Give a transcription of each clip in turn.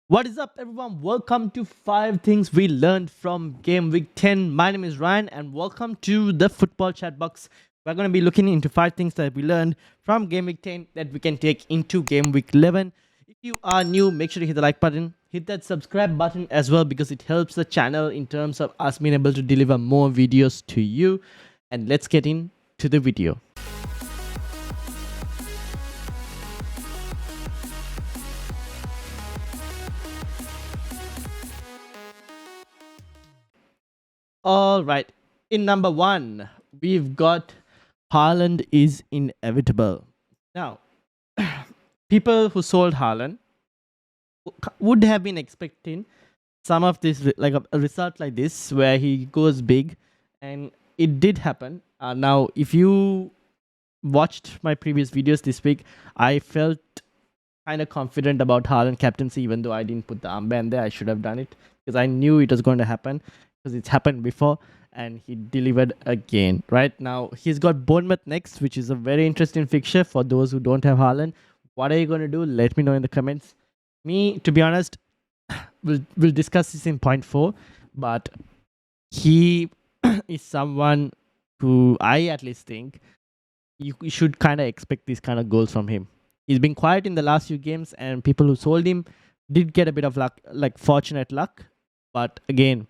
What is up, everyone? Welcome to 5 Things We Learned from Game Week 10. My name is Ryan, and welcome to the Football Chatbox. We're going to be looking into 5 things that we learned from Game Week 10 that we can take into Game Week 11. If you are new, make sure to hit the like button, hit that subscribe button as well, because it helps the channel in terms of us being able to deliver more videos to you. And let's get into the video. All right. In number 1, we've got Haaland is inevitable. Now, people who sold Haaland would have been expecting some of this, like a result like this, where he goes big, and it did happen. Now, if you watched my previous videos this week, I felt kind of confident about Haaland captaincy, even though I didn't put the armband there. I should have done it because I knew it was going to happen because it's happened before, and he delivered again. Right now, he's got Bournemouth next, which is a very interesting fixture for those who don't have Haaland. What are you going to do? Let me know in the comments. Me, to be honest, we'll discuss this in point 4, but he is someone who I at least think you should kind of expect these kind of goals from him. He's been quiet in the last few games, and people who sold him did get a bit of luck, like fortunate luck. But again,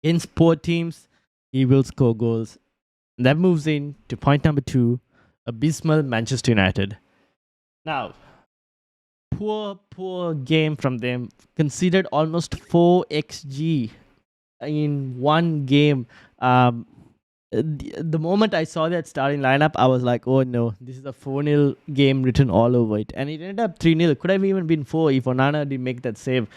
in poor teams, he will score goals. And that moves in to point number 2, abysmal Manchester United. Now, poor game from them. Conceded almost 4 xg in one game. The moment I saw that starting lineup, I was like, oh no, this is a 4-0 game written all over it. And it ended up 3-0. Could have even been 4 if Onana didn't make that save.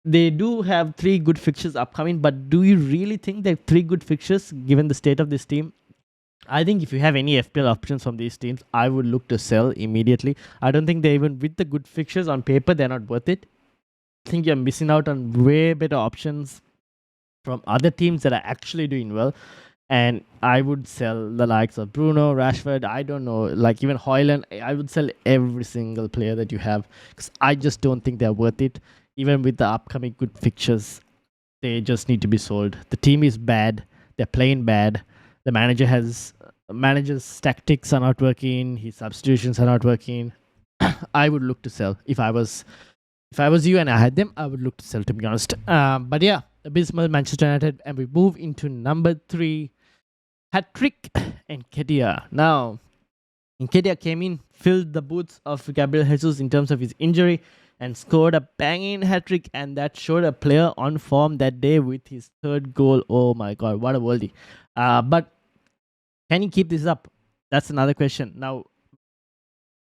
They do have 3 good fixtures upcoming, but do you really think that 3 good fixtures, given the state of this team? I think if you have any FPL options from these teams, I would look to sell immediately. I don't think they even, with the good fixtures on paper, they're not worth it. I think you're missing out on way better options from other teams that are actually doing well. And I would sell the likes of Bruno, Rashford, I don't know, like even Højlund. I would sell every single player that you have because I just don't think they're worth it. Even with the upcoming good fixtures, they just need to be sold. The team is bad. They're playing bad. The manager's tactics are not working. His substitutions are not working. I would look to sell if I was you and I had them. I would look to sell, to be honest. But yeah, abysmal Manchester United, and we move into number 3. Hat-trick Nketiah. Now, Nketiah came in, filled the boots of Gabriel Jesus in terms of his injury, and scored a banging hat-trick, and that showed a player on form that day with his 3rd goal. Oh my god, what a worldie. But can he keep this up? That's another question. Now,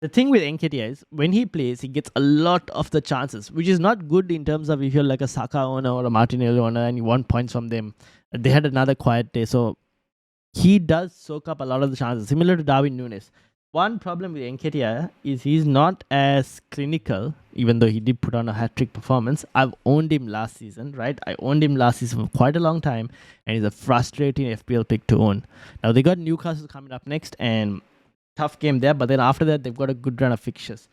the thing with Nketiah is when he plays, he gets a lot of the chances, which is not good in terms of if you're like a Saka owner or a Martinelli owner and you want points from them. They had another quiet day, so he does soak up a lot of the chances, similar to Darwin Núñez. One problem with Nketiah is he's not as clinical, even though he did put on a hat-trick performance. I've owned him last season, right? I owned him last season for quite a long time, and he's a frustrating FPL pick to own. Now, they got Newcastle coming up next, and tough game there, but then after that, they've got a good run of fixtures.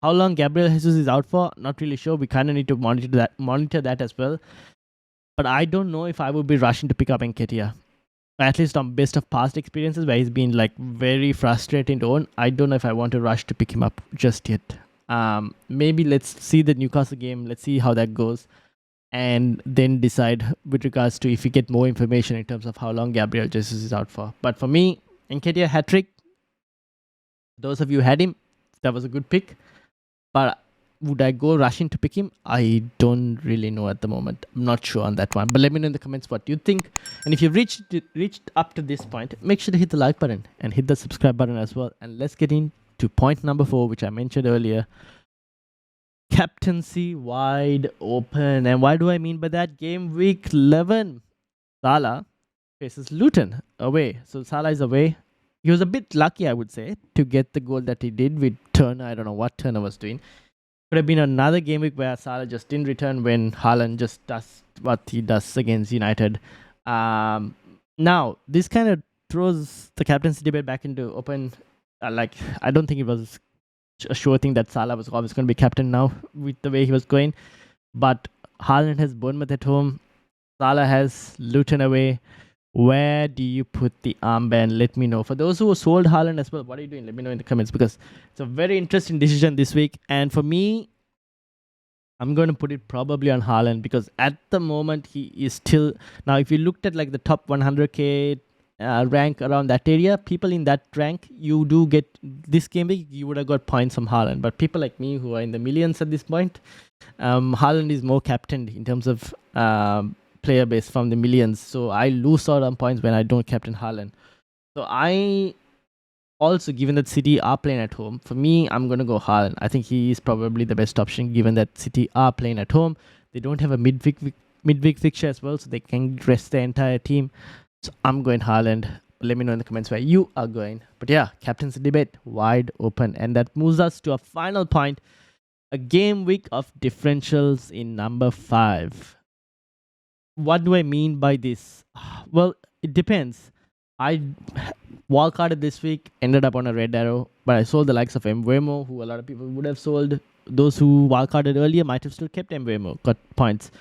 How long Gabriel Jesus is out for? Not really sure. We kind of need to monitor that as well. But I don't know if I would be rushing to pick up Nketiah. At least on based of past experiences where he's been like very frustrating to own. I don't know if I want to rush to pick him up just yet. Maybe let's see the Newcastle game. Let's see how that goes, and then decide with regards to if we get more information in terms of how long Gabriel Jesus is out for. But for me, Nketiah hat-trick. Those of you who had him, that was a good pick. But would I go rushing to pick him? I don't really know at the moment. I'm not sure on that one. But let me know in the comments what you think. And if you've reached up to this point, make sure to hit the like button and hit the subscribe button as well. And let's get into point number 4, which I mentioned earlier. Captaincy wide open. And why do I mean by that? Game week 11. Salah faces Luton away. So Salah is away. He was a bit lucky, I would say, to get the goal that he did with Turner. I don't know what Turner was doing. Could have been another game week where Salah just didn't return when Haaland just does what he does against United. Now, this kind of throws the captaincy debate back into open. I don't think it was a sure thing that Salah was always going to be captain now with the way he was going. But Haaland has Bournemouth at home. Salah has Luton away. Where do you put the armband? Let me know. For those who sold Haaland as well, what are you doing? Let me know in the comments, because it's a very interesting decision this week. And for me, I'm going to put it probably on Haaland, because at the moment he is still, now if you looked at like the top 100k rank around that area, people in that rank, you do get this game week, you would have got points from Haaland. But people like me who are in the millions at this point, Haaland is more captained in terms of player base from the millions. So I lose out on points when I don't captain Haaland. So I also, given that City are playing at home, for me, I'm going to go Haaland. I think he is probably the best option, given that City are playing at home. They don't have a midweek fixture as well, so they can rest the entire team. So I'm going Haaland. Let me know in the comments where you are going. But yeah, captain's debate wide open. And that moves us to a final point, a game week of differentials in number 5. What do I mean by this? Well, it depends. I wildcarded this week, ended up on a red arrow, but I sold the likes of Mbeumo, who a lot of people would have sold. Those who wildcarded earlier might have still kept Mbeumo, got points.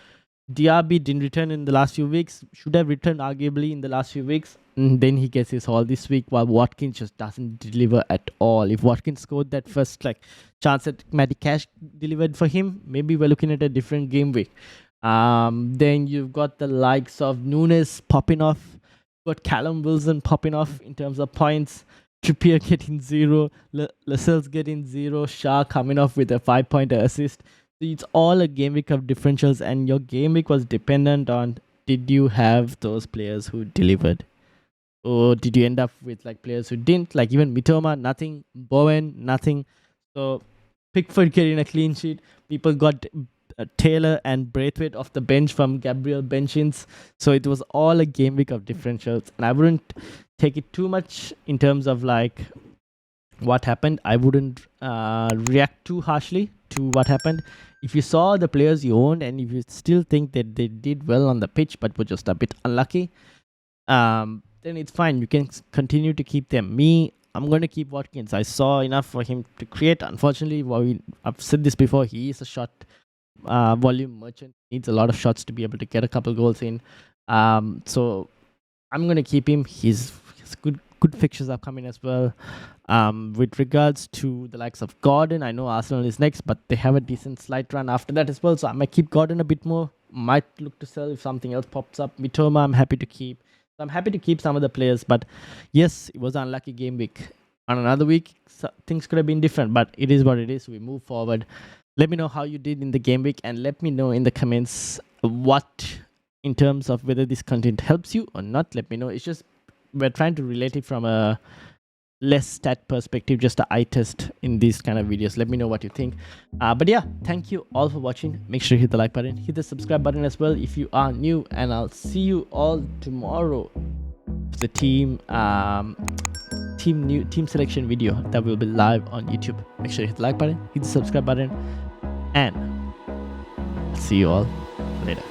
DRB didn't return in the last few weeks, should have returned arguably in the last few weeks. And then he gets his haul this week, while Watkins just doesn't deliver at all. If Watkins scored that first chance that Matty Cash delivered for him, maybe we're looking at a different game week. Then you've got the likes of Nunes popping off, got Callum Wilson popping off in terms of points, Trippier getting 0, Lascelles getting 0, Shah coming off with a 5-pointer assist. So it's all a game week of differentials, and your game week was dependent on, did you have those players who delivered, or did you end up with players who didn't? Like even Mitoma, nothing. Bowen, nothing. So Pickford getting a clean sheet. People got Taylor and Braithwaite off the bench from Gabriel benchins. So it was all a game week of differentials, and I wouldn't take it too much in terms of what happened. I wouldn't react too harshly to what happened. If you saw the players you owned, and if you still think that they did well on the pitch but were just a bit unlucky, then it's fine. You can continue to keep them. I'm going to keep Watkins. I saw enough for him to create. Unfortunately, I've said this before, he is a shot volume merchant. Needs a lot of shots to be able to get a couple goals in. So I'm going to keep him. He's good fixtures are coming as well. With regards to the likes of Gordon, I know Arsenal is next, but they have a decent slight run after that as well. So I might keep Gordon a bit more. Might look to sell if something else pops up. Mitoma, I'm happy to keep. So I'm happy to keep some of the players. But yes, it was an unlucky game week. On another week, things could have been different, but it is what it is. We move forward. Let me know how you did in the game week, and let me know in the comments what, in terms of whether this content helps you or not. Let me know. It's just, we're trying to relate it from a less stat perspective, just an eye test in these kind of videos. Let me know what you think. But yeah, thank you all for watching. Make sure you hit the like button, hit the subscribe button as well if you are new, and I'll see you all tomorrow. The team selection video that will be live on YouTube. Make sure you hit the like button, hit the subscribe button, and I'll see you all later.